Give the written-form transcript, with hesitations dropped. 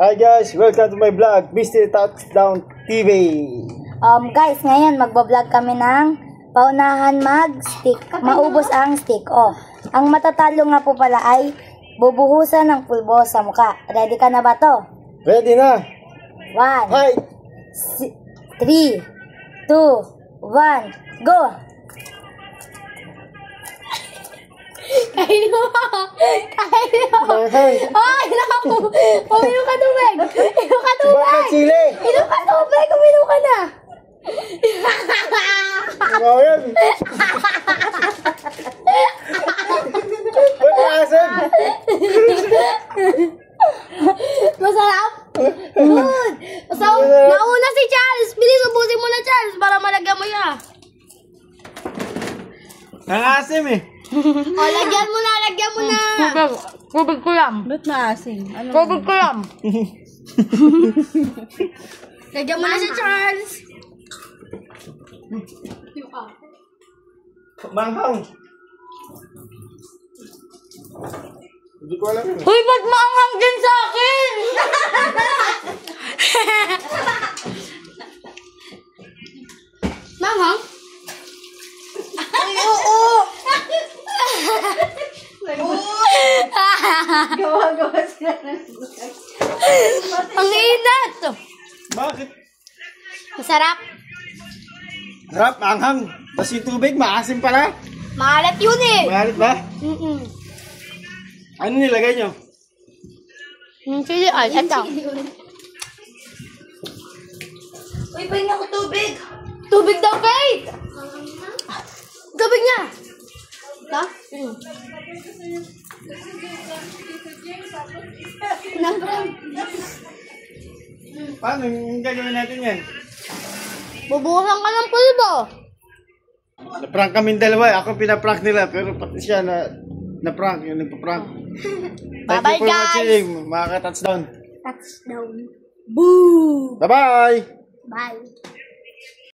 Hi guys, welcome to my vlog, Mr. Touchdown TV. Guys, ngayon magbablog kami ng paunahan mag-stick. Maubos ang stick. Ang matatalo nga po pala ay bubuhusan ng pulbo sa muka. Ready ka na ba to? Ready na. 1, Hi. 3, 2, 1, go! Kainin mo! Kainin mo! Ay, naku! Uminom ka tubig! Uminom ka tubig! Bakit sili? Uminom ka tubig! Uminom ka na! Ano yan? Ba't maasin? Masarap? Good! So, nauna si Charles! Bilis, ubusin mo na, Charles, para malagyan mo yan. Ang asim eh. Lagyan mo na! Tubig ko lang. Ba't maasim? Ano? Tubig ko lang. Lagyan mo na si Charles! Manghang. Hindi ko alam yun. Uy, ba't maanghang din sa akin? Manghang? Ay, oo! Gawa-gawa sila ng Ang inat! Bakit? Masarap. Harap, manghang. Tapos yung tubig, maasim pala. Maalat yun eh. Mahalit ba? Ano nilagay nyo? Chili oil, ito. Uy, pahinga ko tubig. Tubig daw, Faith! Tubig niya! Ito? Paano yung gagawin natin yan? Bubuhusan ka ng pulbo. Na-prank kami dalawa. Ako pinaprank nila. Pero pati siya na-prank. Yung nagpa-prank. Bye-bye, Thank you for guys. watching. Mga ka-touchdown. Touchdown. Boo! Bye-bye! Bye.